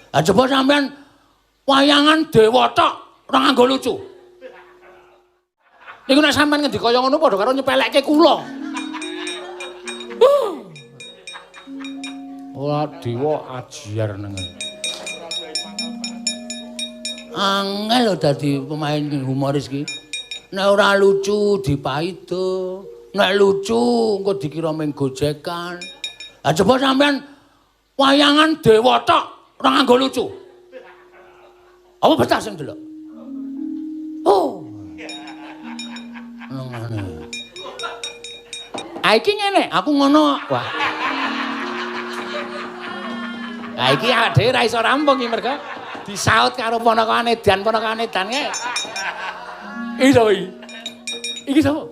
Lah coba sampean wayangan Dewata ora nganggo lucu. Niku nek sampean ngendi kaya ngono padha karo nyepelekke kula. Wah, dewa ajiar nang. Angel lho dadi pemain humoris ki. Nek ora lucu dipaido, nek lucu engko dikira ming gojekan. Lah coba sampean wayangan Dewata ora nganggo lucu. Apa betah sing delok? Oh. Ngene. Ah iki ngene, aku ngono. Wah. Ah iki awake dhewe ra iso rampung iki mergo disaut karo ponakane Edan kae. Iki sapa iki? Iki sapa?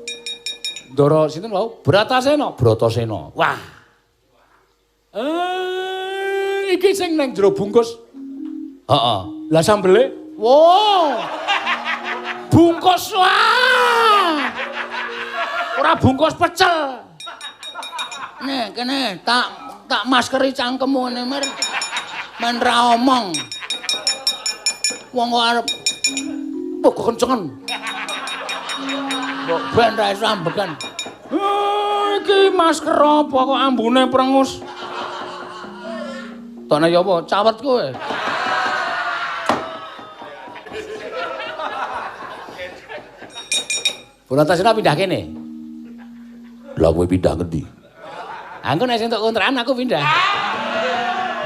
Ndara sinten wau? Bratasena. Wah. Iki sing nang jero bungkus. Heeh. Lah sambele? Wow. Bungkus wah. Ora bungkus pecel. Nih, kene tak maskeri cangkemmu ngene mer. Men ra omong. Wong kok arep kok kencengen. Kok ben ra iso ambekan. Iki masker apa kok ambune prengus? Tone ya apa? Cawet kowe. Bratasena pindah kene. Lah kowe pindah ngendi? Aku nek entuk kontrakan aku pindah.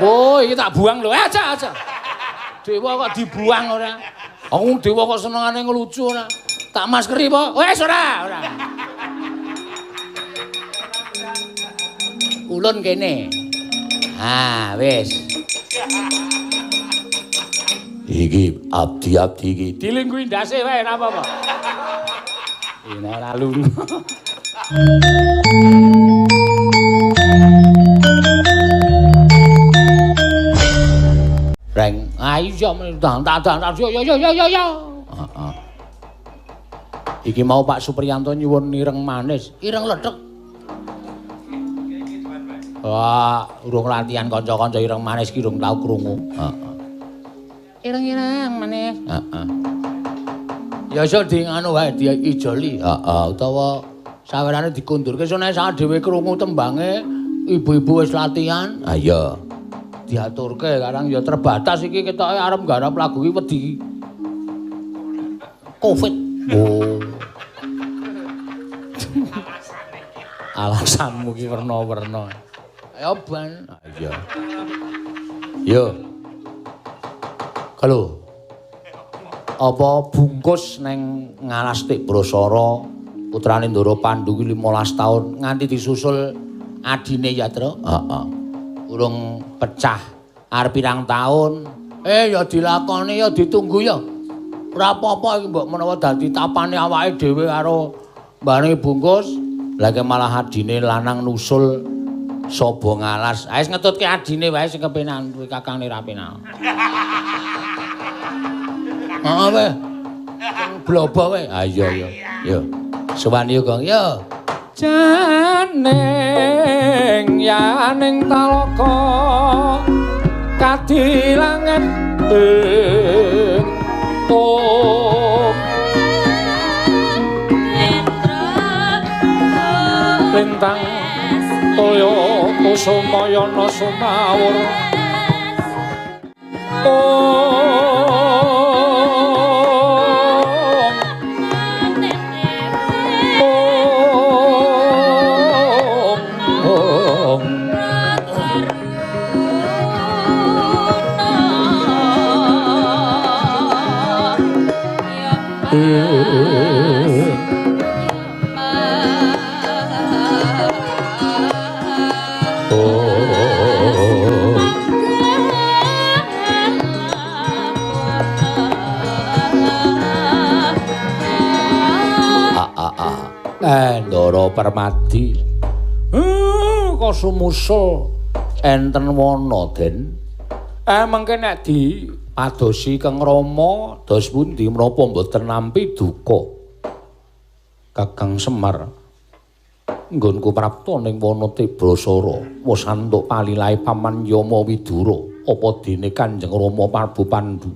Oh, iki tak buang lho. Aja. Dewa kok dibuang ora. Aku dewa kok senengane ngelucu ora. Tak maskeri apa? Wes ora. Ulun kene. Ah, wis. Iki abdi iki. Dilingguhi ndase wae ora apa-apa. Ini lalu. Reng, ayo yo yo. Heeh. Iki mau Pak Supriyanto nyuwun ireng manis, ireng ledhek. Wah, urung latihan kanca-kanca ireng manis ki urung tau krungu. Heeh. Ireng-ireng manis. Heeh. Ya iso di ngono wae diijoli. Heeh, utawa sawerane dikundurke sone sak dhewe krungu tembange ibu-ibu wis latihan. Ah iya. Diaturke karang ya terbatas iki ketoke arep nggarap lagu iki wedi Covid. Oh. Alasanmu ki werna-werna. Ya ban. Ah iya. Yo. Kalau apa bungkus neng Ngalastik Brasara putrane Ndara Pandhu ki 15 taun nganti disusul adine Yatra. Heeh. Urung pecah arep pirang taun. Ya dilakoni ya ditunggu ya. Ora apa-apa iki mbok menawa dadi tapane awake dhewe karo mbane bungkus. Lah malah adine lanang nusul saba ngalas. Wis ngetutke adine wae sing kepenan kuwi kakangne ra penak. Heeh wae. Blobo wae. Ah iya. Yo. Sowan yo, Gong. Yo. Janeng yaning talaka kadilangan om lintang toya kusumayana sumawur Ndara Permadi. Kok sumusul enten wana, Den? Mengke nek dipadosi Kang Rama dos pundi menapa mboten nampi duka? Kakang Semar nggonku prapta ning wana Tebrasara wis antuk palilahe Paman Yama Widura. apa dene Kanjeng Rama Prabu Pandhu.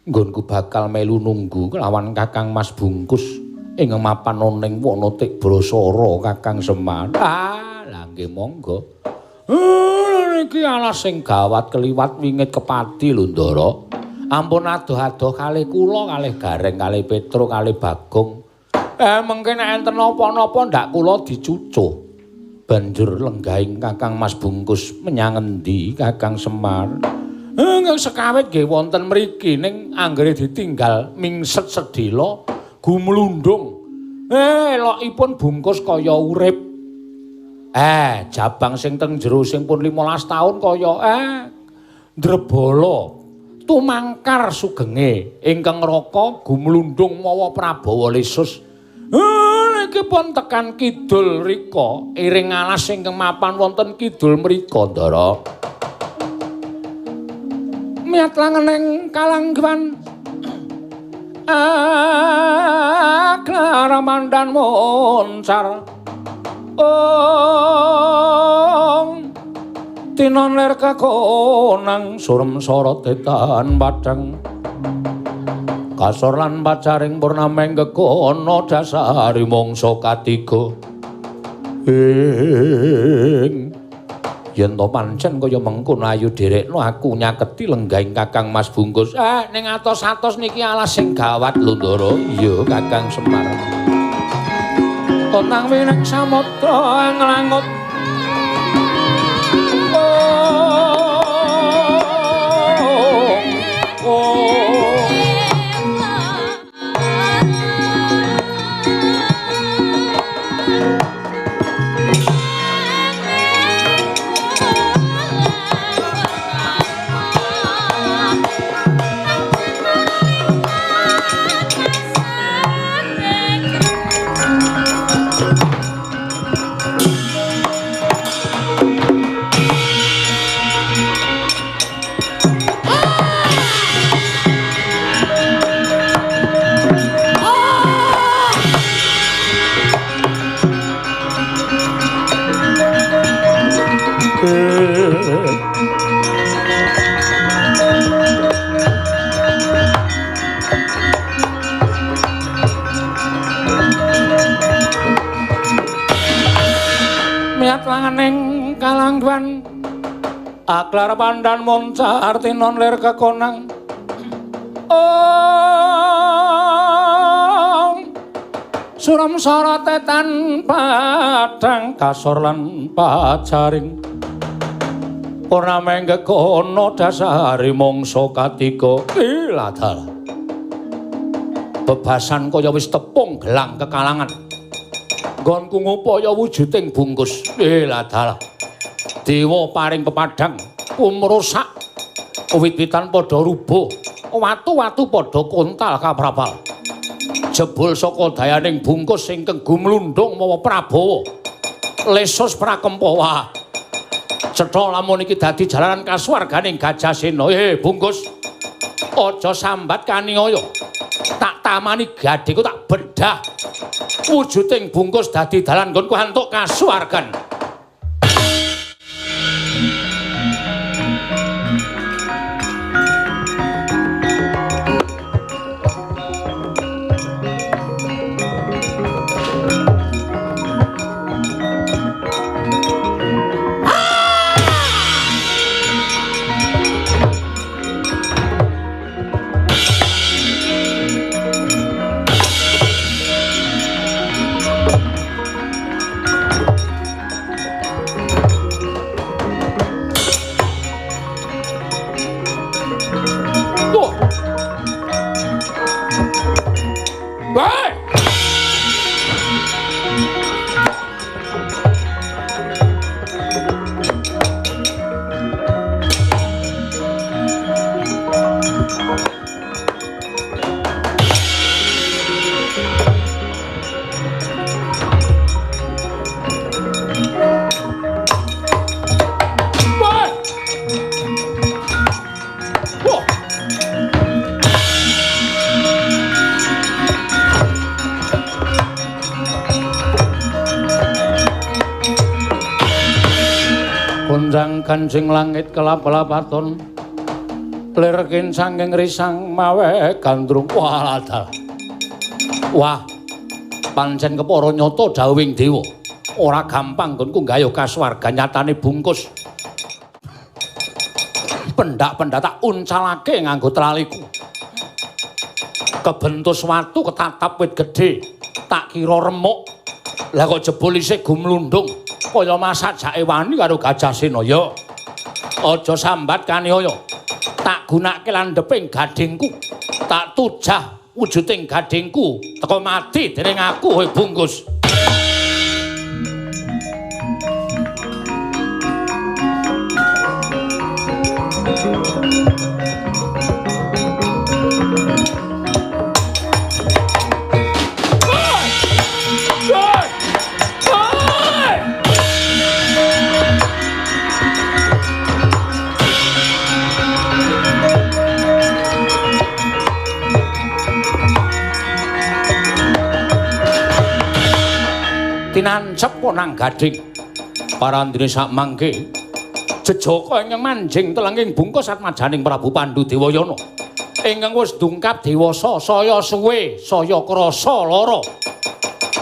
Nggonku bakal melu nunggu kelawan Kakang Mas Bungkus ing mapan ning Wanatik Brasara Kakang Semar. Lah nggih monggo. Iki alas sing gawat keliwat wingit kepati lho Ndara. Ampun adoh-adoh kalih kula kalih Gareng kalih Petro kalih Bagong. Mengke nek enten napa-napa ndak kula dicucuh. Banjur lenggahing Kakang Mas Bungkus menyang endi Kakang Semar. Nggih sekawit nggih wonten mriki ning anggere ditinggal mingset sedhela gumlundung. Elokipun Bungkus kaya urip. Jabang sing teng jero sing pun 15 taun kaya ndrebala tumangkar sugenge ingkang ngraka gumlundung mawa Prabawa Lesus. Niki pun tekan kidul rika iring alas ingkang mapan wonten kidul mrika Ndara. Miat langeneng kalanggawan Klaramandan moncar tinon ler kakonang surem sorot tetan padang kasor lan pacaring purnameng kekono dasari mangsa katiga yen to pancen kaya mengkono ayu dherekno aku nyaketi lenggahing Kakang Mas Bungkus. Ning atos-atos niki alas sing gawat lho Ndara. Iya Kakang Semar. Tonang wineng samudra nglangut. Langening kalanggawan aklar pandan moncar tinon ler kekonang suram sorotetan padang kasor lan pacaring purnameng kekono dasari mangsa katiga iladal bebasan kaya wis tepung gelang kekalangan nggonku ngupaya wujuding Bungkus. Ladal. Dewa paring pepadang kumrusak. Wit-witan padha rubuh. Watu-watu padha kontal kaprapal. Jebul saka dayaning Bungkus ingkang gumlundung mawa Prabawa. Lesus Prakempa. Cetha lamun iki dadi jalanan kasuwarganing Gajasena. Bungkus. Aja sambat kaniaya. Tak tamani gadheku tak bedah. Wujuding Bungkus dadi dalan nggonku antuk kasuwargan. Gunjang kanjing langit kelap-kelapaton lir saking risang mawe gandrung waladal. Wah, pancen kepara nyata dawuhing dewa. Ora gampang nggonku nggayuh kasuwargan nyatane bungkus. Pendak-pendak tak uncalake nganggo traliku. Kebentus watu ketatap wit gedhe, tak kira remuk. Lah kok jebul isih gumlundung, kaya masak jake wani karo Gajah Sena ya. Aja sambat kaniaya. Tak gunake landheping gadingku, tak tujah wujuding gadingku teka mati dening aku kowe bungkus. Tinancep nang gading parandene sak mangke jejaka ingkang manjing telenging bungkus atmajaning Prabu Pandhu Dewayana ingkang wis dungkap dewasa saya suwe saya krasa lara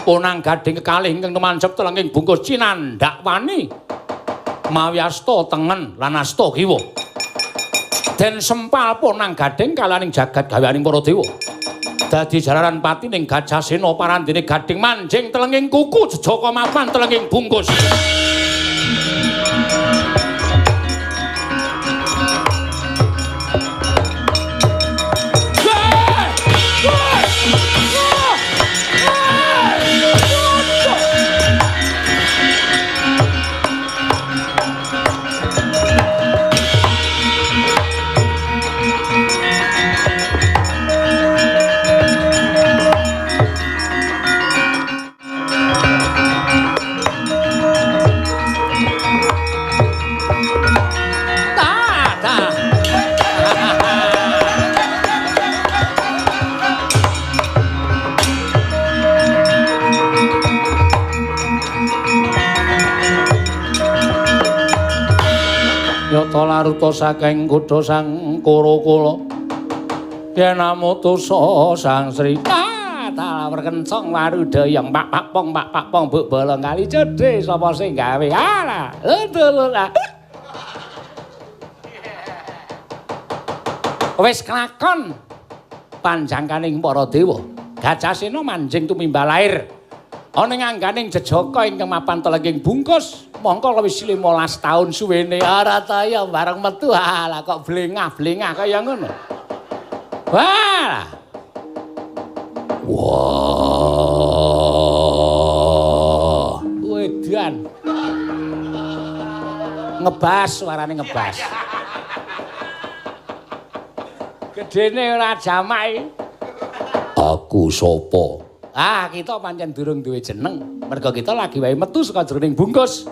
punang gading kekalih ingkang temancep telenging bungkus cinandhak wani mawi asta tengen lan asta kiwa den sempal punang gading kalaning jagat gaweaning para dewa. Dadi jalaran pati ning Gajah Sena parandene gading manjing telenging kuku jejaka mapan telenging bungkus. Yata laruta saking kutha sang Kurakula yen amutusa sang Sri talawar kencong warudayang pak pong buk bolong kali cedhe sapa sing gawe ala wis kelakon panjangkaning para dewa Gajah Sena manjing tumimbal lair ana ing angganing jejaka ingkang mapan telenging bungkus mongko wis 15 taun suwene ora ta ya bareng metu lah kok blengah-blengah kaya ngono. Wah. Wah. Wedan. Ngebas suarane ngebas. Gedene ora jamak. Aku sapa? Kita pancen durung duwe jeneng. Merga kita lagi wae metu saka jroning bungkus.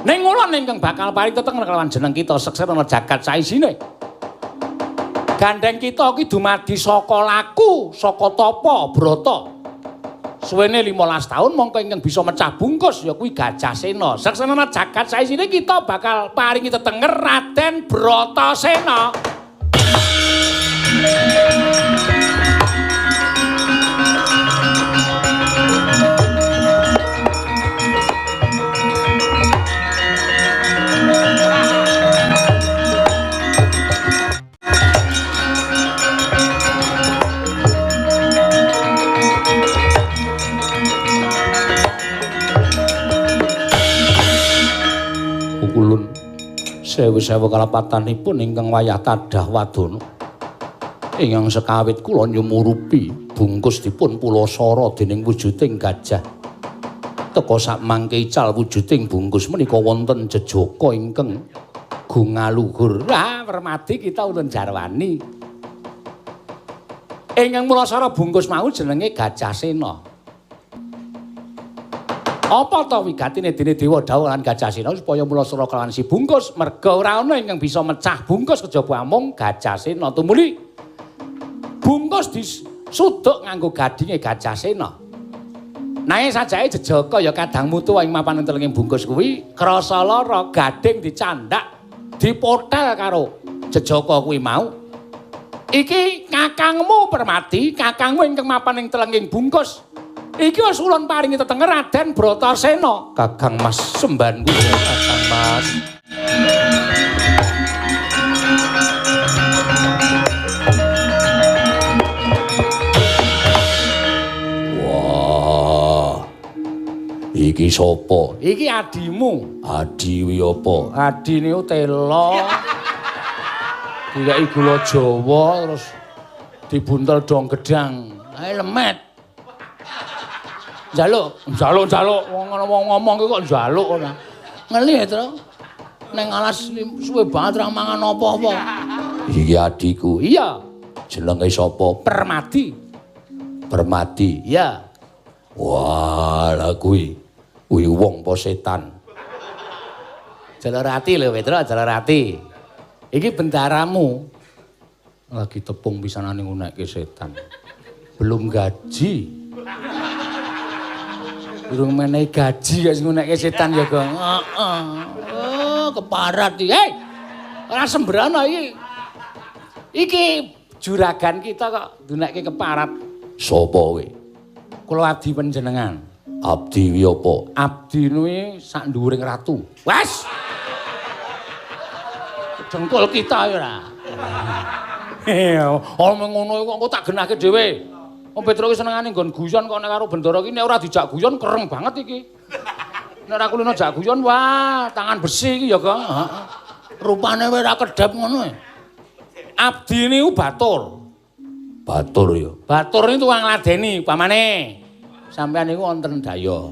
Ning ulun ingkang bakal paring teteng kelawan jeneng kita seksen ana jagat saisine. Gandeng kita iki dumadi saka laku, saka tapa brata. Suwene 15 taun mongko ingkang bisa mecah bungkus ya kuwi Gajah Sena. Seksen ana jagat saisine kita bakal paringi tetenger Raden Bratasena. Ulun sewu-sewu kalapatanipun ingkang wayah tadah wadana ingkang sekawit kula nyumurupi bungkus dipun pulasara dening wujuding gajah teka sak mangke ical wujuding bungkus menika wonten jejaka ingkang gungaluhur permadi kita ulun jarwani ingkang pulasara bungkus mau jenenge Gajah Sena. Apa ta wigatine dene dewa dawuh lan Gajah Sena supaya mulasara kelawan si bungkus merga ora ana ingkang bisa mecah bungkus kejaba amung Gajah Sena tumuli bungkus disuduk nganggo gadinge Gajah Sena Nanging sajake jejaka ya kadang mutu ing mapan telenging bungkus kuwi krasa lara gading dicandak dipotel karo jejaka kuwi mau. Iki kakangmu Permati, kakangmu ingkang mapan ing telenging bungkus. Iki wis ulun paringi tetenger Raden Bratasena. Kakang Mas sembanku Kakang Mas. Iki sapa? Iki adimu. Adi kuwi apa? Adine Tela. Dikai gula Jawa terus dibuntel dong gedang. Ae lemet. Njaluk. Wong ngomong kok njaluk ora. Ngeli to. Neng alas suwe banget ra mangan apa-apa. Iki adiku. Iya. Jenenge sapa? Permati. Permati. Iya. Wah, lha kuwi wong apa setan? Jalarati lho, Petro, Jalarati. Iki bendaramu. Lagi tepung pisanane ngunekke setan. Belum gaji. Durung menehi gaji kok ngunekke setan ya, Gong. Heeh. Oh, keparat iki. Hei. Ora sembrana iki. Iki juragan kita kok ngunekke keparat. Sopo kowe? Kula abdi panjenengan. Abdi kuwi apa? Abdi kuwi sak dhuwuring ratu. Wes. Jengkol kita ya ora. Omong ngono kok engko tak genahke dhewe. Wong Petro ki senengane nggon guyon kok nek karo Bendara ki nek ora dijak guyon kereng banget iki. Nek ora kulino jak guyon wah, tangan besi iki ya, Kang. Heeh. Rupane wae ora kedep ngono. Abdi niku batur. Batur ya. Batur niku tukang ngladeni, pamane. Sampeyan niku wonten daya.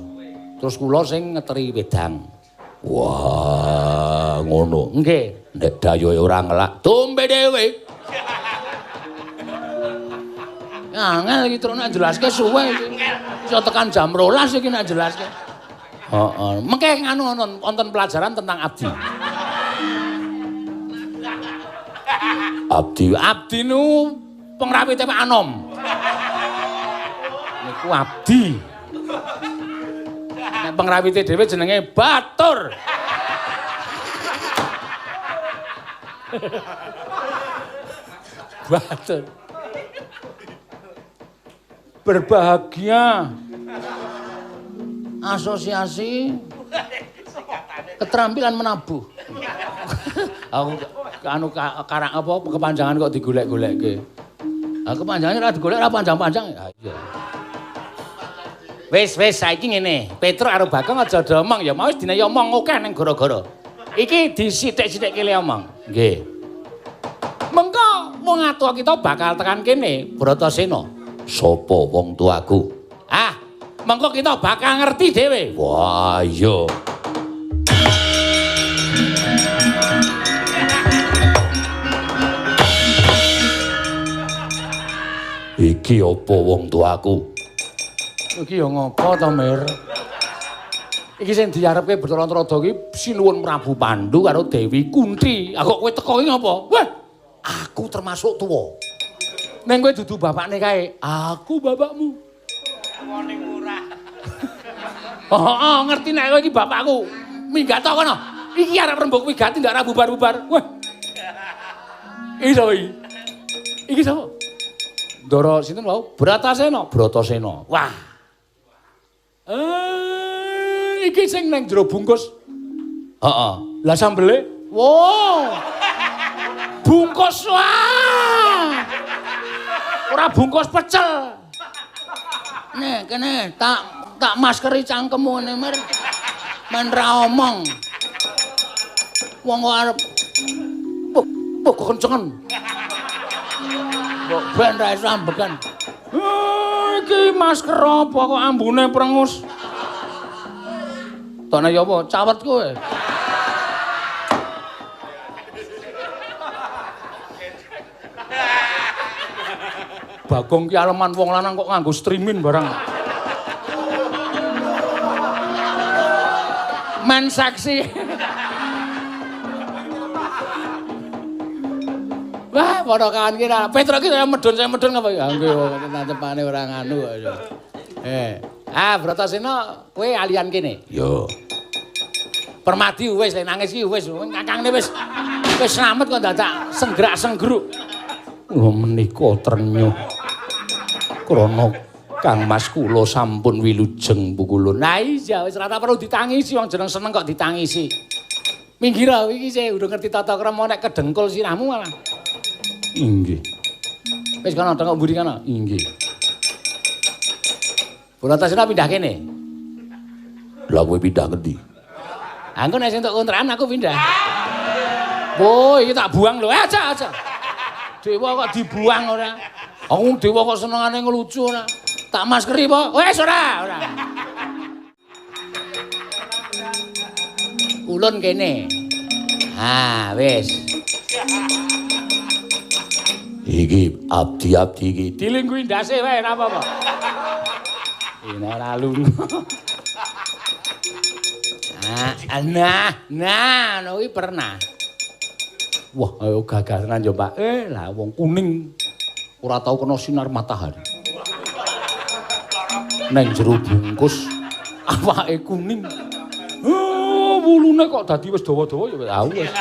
Terus kula sing ngeteri wedang. Wah, ngono. Nggih, nek dayoe ora ngelak, dombe dhewe. Angel iki terus nek jelaske suwe iki. Iso tekan jam 12 iki nek jelaske. Heeh. Mengke nganu wonten pelajaran tentang abdi. Abdi nu pengrawite Pak Anom. Niku abdi. Nek pengrawite dhewe jenenge Batur. Batur. Berbahagia. Asosiasi Keterampilan Menabuh. Aku anu karang apa kepanjangan kok digolek-golekke. Ha kepanjangane ora digolek ora panjang-panjang. Ha iya. Wis saiki ngene, Petro karo Bagong aja domong ya mau wis dine omong akeh ning gara-gara. Iki disithik-sithike le omong. Nggih. Mengko wong atua kita bakal tekan kene, Bratasena. Sapa wong tuaku? Ah, mengko kita bakal ngerti dhewe. Wah, iya. Iki apa wong tuaku? Iki ya ngapa to, Mir? Iki sing diarepke Bathara-Antarada iki sinuwun Prabu Pandhu karo Dewi Kunthi. Ah kok kowe teko iki ngapa? Wah, aku termasuk tuwa. Neng kowe dudu bapakne kae. Aku bapakmu. Wong murah. Oh, ngerti nek kowe iki bapakku. Minggat to kono. Iki arep rembug wigati ndak ra bubar-bubar. Wah. Iki sapa iki? Iki sapa? Ndara sinten wau? Bratasena. Wah. Iki sing nang jero bungkus. Heeh. Lah sambele? Wow. Bungkus wah. Ora bungkus pecel. Nih, kene tak maskeri cangkemmu ngene, Mir. Men ra omong. Wong kok arep kencengen. Kok ben ra iso ambekan. Iki masker apa kok ambune prengus? Tone ya apa? Cawet kowe. Bagong ki aleman wong lanang kok nganggo streaming barang. Men seksi. Wah, padha kawan kira. Petro ki saya medun ngapa ya? Nggih, natepane ora nganu kok. Ah, Bratasena, kowe alian kene. Yo. Permadi wis nangis iki wis kakangne wis slamet kok dadak senggrak-senggruk. Lho menika trenyuh. Krana Kang Mas kula sampun wilujeng Bu kula. Nah iya wis ora perlu ditangisi wong jeneng seneng kok ditangisi. Minggir iki sih urung ngerti tata krama nek kedengkul sirahmu malah. Inggih. Wis kana tengok mburi kana. Inggih. Bratasena pindah kene. Lah kowe pindah ngendi? Aku nek entuk kontrakan aku pindah. Oh, iki tak buang lho. Aja. Dewa kok dibuang ora. Aku dewa kok senengane ngelucu ora. Tak maskeri po. Wes ora. Ulun kene. Ah, wis. Iki abdi-abdi iki Dilingguhi ndase wae ora apa-apa. Ini ora lunga. Nah, kuwi pernah. Wah, ayo gagasan yo, Pak. Lah wong kuning ora tau kena sinar matahari. Neng jero bungkus awake kuning. Wulune kok dadi wis dawa-dawa ya wis.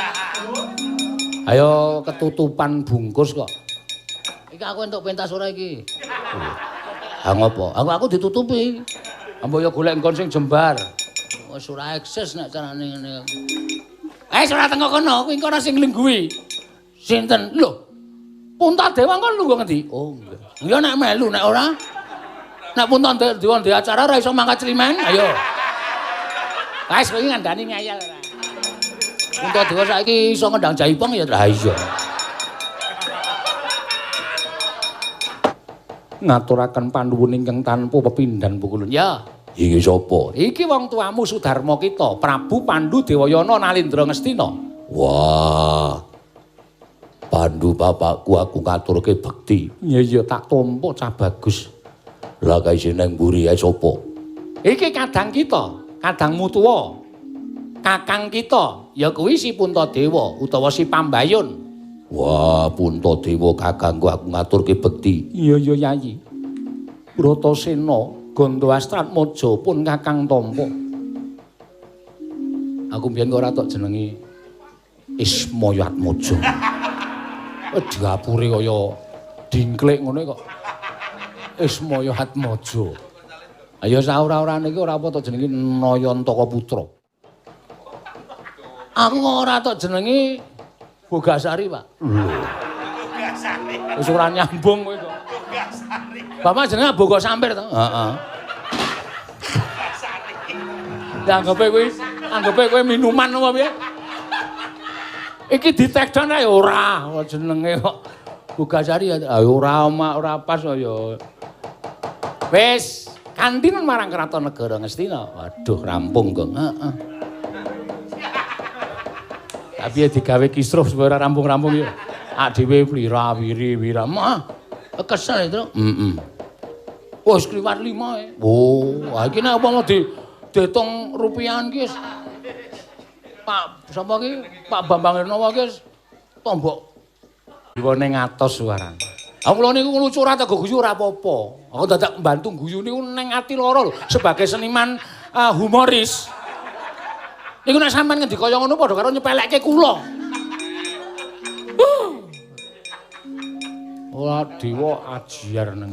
Ayo ketutupan bungkus kok. Iki aku entuk pentas ora iki. Ha ngopo? Aku ditutupi. Ambo ya golek engkon sing jembar. Wis ora eksis nek carane ngene. Ora tengok kono, kuwi kono sing nglingguhi. Sinten? Lho. Punta Dewa kon lungguh ngendi? Oh, enggak. Ya nek melu nek ora. Nek Punta Dewa ndek acara ora iso mangkat Climen, ayo. Wis kowe ngandani ngayal ora. Punta Dewa saiki iso ngendang Jaipong ya ra iya. Ngaturaken panuwun ingkang tanpa pepindhan pukulun. Ya. Iki sapa? Iki wong tuamu Sudarma kita, Prabu Pandhu Dewayana Nalindra Ngastina. Wah. Pandhu bapakku aku ngaturke bekti. Iya tak tampa cah bagus. Lah kae nang mburi ae sapa? Iki kadang kita, kadangmu tuwa. Kakang kita ya kuwi si Puntadewa utawa si Pambayun. Wah, Puntadewa kakangku aku ngaturke bekti. Iya Yayi. Bratasena Gandhawastratmaja pun kakang tampa. Aku mbiyen kok ora tok jenenge Ismayatmaja. Diapure kaya dingklik ngene kok. Ismayatmaja. Ayo saora-orane iki ora apa tok jenenge Nayantaka Putra. Aku kok ora tok jenenge Bogasari, Pak. Bogasari. Wis ora nyambung kowe kok. Bogasari. Bapak jenenge Boga Sampir to? Heeh. Anggepe kowe minuman apa piye? Iki ditekdan ae ora jenenge kok Bogasari ya ora pas ya. Wis kantinan marang Kraton Negara Ngastina. Waduh rampung kok. Heeh. Tapi ya digawe kisruh supaya ora rampung-rampung ya. Ak dhewe wira. Mah kesel itu. Wis kliwat 5 e. Oh, iki nek apa mau diitung rupiahan ki wis Pak sapa ki? Pak Bambang Irnawa ki wis tombok diwene ngatos suarane. Aku kula niku lucu ora tego guyu ora apa-apa. Aku dadak mbantu guyu niku ning ati lara lho sebagai seniman humoris. Niku nek sampean ngendi kaya ngono padha karo nyepelekke kula. Ora dewa ajiar nang.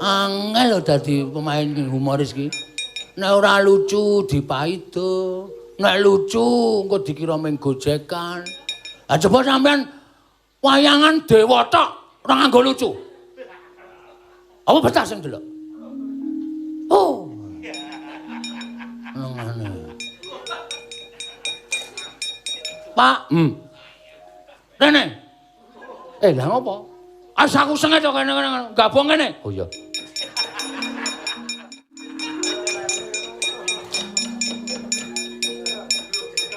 Angel lho dadi pemain humoris ki. Nek ora lucu dipaido, nek lucu engko dikira ming gojekan. Lah coba sampean wayangan dewa tok ora nganggo lucu. Apa betah sing delok? Oh. Ngene. Pak, Rene. Lah ngopo? Asaku sengaja kene gabung kene. Oh iya.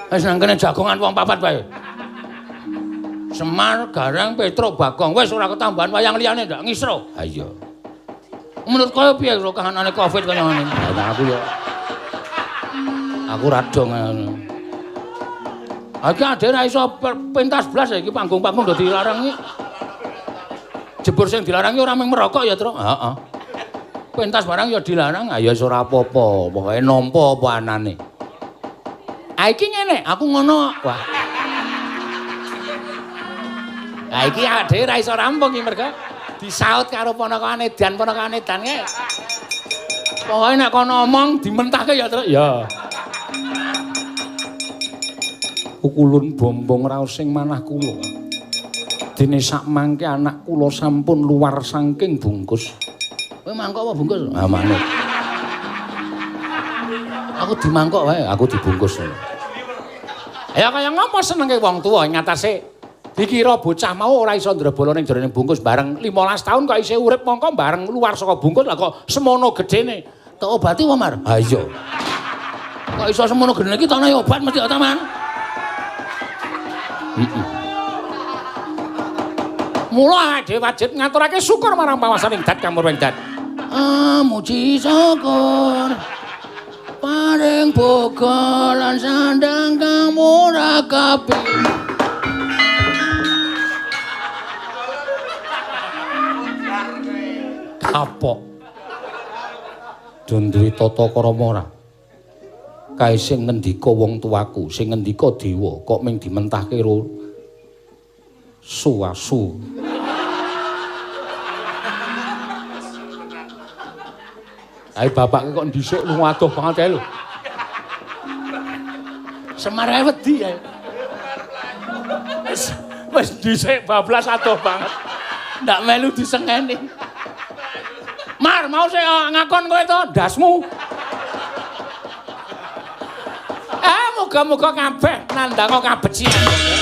Wis nang kene jagongan wong papat wae. Semar, Gareng, Petro, Bagong. Wis ora ketambahan wayang liyane ndak ngisro. Ha iya. Menurut kowe piye karo kahanane Covid kaya ngene? Lah aku ya. Aku rada ngono. Iki ade ra iso pentas blas iki panggung-panggung do dilarang iki. Jebur sing dilarangi ora mung merokok ya, Tru. Heeh. Pentas barang ya dilarang, ya ora apa-apa. Pokoke nampa apa anane. Ah iki ngene, aku ngono. Wah. Ah iki ade ra iso rampung iki mergo disaut karo ponakane Dan kae. Pokoke nek kono omong dimentake ya terus ya. Kulun bombong raos sing manah kula. Dene sak mangke anak kula sampun luar saking bungkus. Kowe mangkok apa bungkus? Ah manut. Aku dimangkok wae, aku dibungkus. Ya kaya ngopo senenge wong tuwa ing atase dikira bocah mau ora iso ndrebolo ning jerone bungkus bareng 15 tahun kok isih urip mongko bareng luar saka bungkus lah kok semono gedene. Tak obati wae, Mar. Ha iya. Kok iso semono gedene iki tanahe obat mesti ta, Man? Mula dhewe wajib ngaturake syukur marang pawasaning Dat Kamurweng Dat. Muji syukur paring boga lan sandang kamurakapi. Kapok. Dundri tata krama ora. Kae sing ngendika wong tuaku, sing ngendika dewa kok ming dimentahke ro suwasu. Ae bapake kok ndhisik lunga adoh banget ae lho. Semar ae wedi ae. Wis dhisik bablas adoh banget. Ndak melu disengeni. Mar, mau sik ngakon kowe to ndasmu. Muga-muga kabeh nandhanga kabecikan.